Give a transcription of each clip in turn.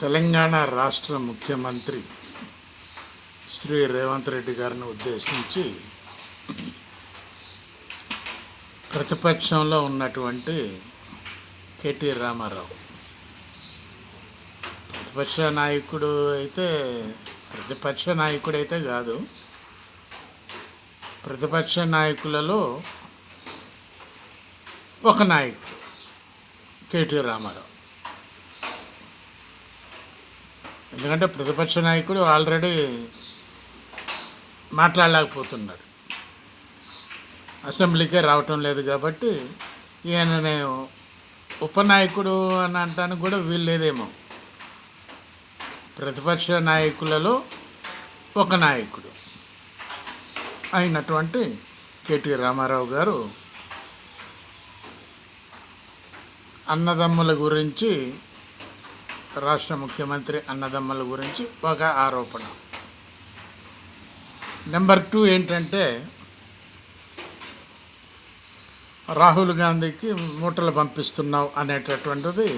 తెలంగాణ రాష్ట్ర ముఖ్యమంత్రి శ్రీ రేవంత్ రెడ్డి గారిని ఉద్దేశించి ప్రతిపక్షంలో ఉన్నటువంటి కేటీ రామారావు ప్రతిపక్ష నాయకుడైతే కాదు, ప్రతిపక్ష నాయకులలో ఒక నాయకుడు కేటీ రామారావు. ఎందుకంటే ప్రతిపక్ష నాయకుడు ఆల్రెడీ మాట్లాడలేకపోతున్నాడు, అసెంబ్లీకే రావటం లేదు. కాబట్టి ఈయననే ఉపనాయకుడు అని అంటానికి కూడా వీలు లేదేమో. ప్రతిపక్ష నాయకులలో ఒక నాయకుడు అయినటువంటి కేటీ రామారావు గారు అన్నదమ్ముల గురించి, రాష్ట్ర ముఖ్యమంత్రి అన్నదమ్ముల గురించి ఒక ఆరోపణ. నెంబర్ 2 ఏంటంటే, రాహుల్ గాంధీకి మూటలు పంపిస్తున్నావు అనేటటువంటిది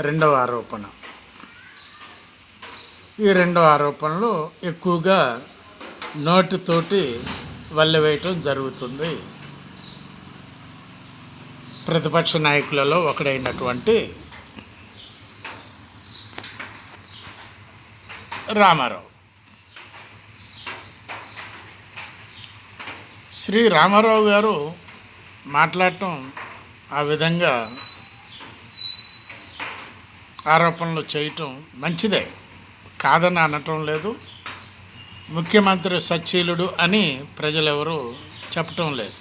రెండవ ఆరోపణ. ఈ రెండవ ఆరోపణలో ఎక్కువగా నోటితోటి వల్లెవేయటం జరుగుతుంది. ప్రతిపక్ష నాయకులలో ఒకడైనటువంటి రామారావు, శ్రీ రామారావు గారు మాట్లాడటం ఆ విధంగా ఆరోపణలు చేయటం మంచిదే, కాదని అనటం లేదు. ముఖ్యమంత్రి సచ్చీలుడు అని ప్రజలెవరూ చెప్పటం లేదు.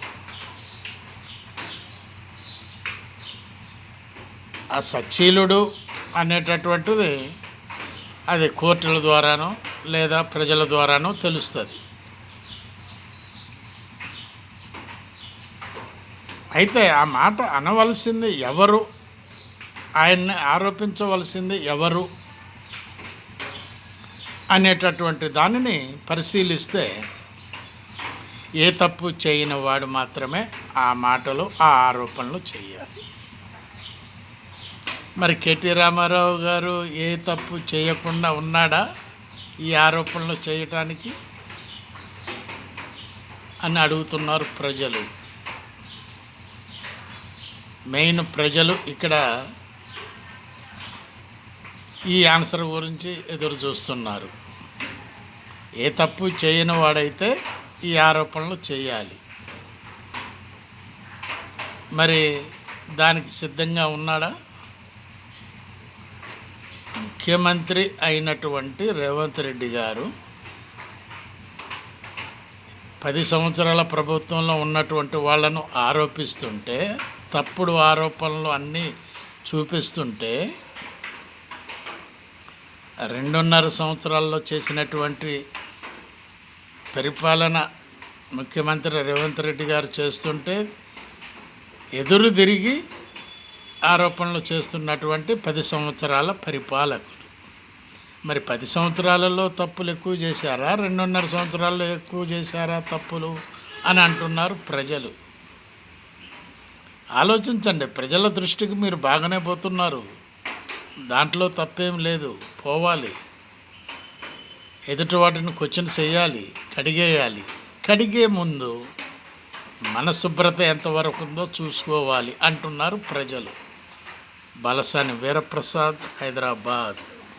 ఆ సచ్చీలుడు అనేటటువంటిది అది కోర్టుల ద్వారానో లేదా ప్రజల ద్వారానో తెలుస్తుంది. అయితే ఆ మాట అనవలసింది ఎవరు, ఆయన్ని ఆరోపించవలసింది ఎవరు అనేటటువంటి దానిని పరిశీలిస్తే ఏ తప్పు చేయని వాడు మాత్రమే ఆ మాటలు, ఆ ఆరోపణలు చేయాలి. మరి కేటీ రామారావు గారు ఏ తప్పు చేయకుండా ఉన్నాడా ఈ ఆరోపణలు చేయటానికి అని అడుగుతున్నారు ప్రజలు. మెయిన్ ప్రజలు ఇక్కడ ఈ ఆన్సర్ గురించి ఎదురు చూస్తున్నారు. ఏ తప్పు చేయని వాడైతే ఈ ఆరోపణలు చేయాలి. మరి దానికి సిద్ధంగా ఉన్నాడా? ముఖ్యమంత్రి అయినటువంటి రేవంత్ రెడ్డి గారు 10 సంవత్సరాల ప్రభుత్వంలో ఉన్నటువంటి వాళ్ళను ఆరోపిస్తుంటే, తప్పుడు ఆరోపణలు అన్నీ చూపిస్తుంటే, 2.5 సంవత్సరాల్లో చేసినటువంటి పరిపాలన ముఖ్యమంత్రి రేవంత్ రెడ్డి గారు చేస్తుంటే ఎదురు తిరిగి ఆరోపణలు చేస్తున్నటువంటి 10 సంవత్సరాల పరిపాలకులు. మరి 10 సంవత్సరాలలో తప్పులు ఎక్కువ చేశారా, 2.5 సంవత్సరాల్లో ఎక్కువ చేశారా తప్పులు అని అంటున్నారు ప్రజలు. ఆలోచించండి, ప్రజల దృష్టికి మీరు బాగానే పోతున్నారు, దాంట్లో తప్పేం లేదు. పోవాలి, ఎదుటి వాటిని క్వశ్చన్ చేయాలి, కడిగేయాలి. కడిగే ముందు మన శుభ్రత ఎంతవరకు ఉందో చూసుకోవాలి అంటున్నారు ప్రజలు. బాలసాని వీరప్రసాద్, హైదరాబాద్.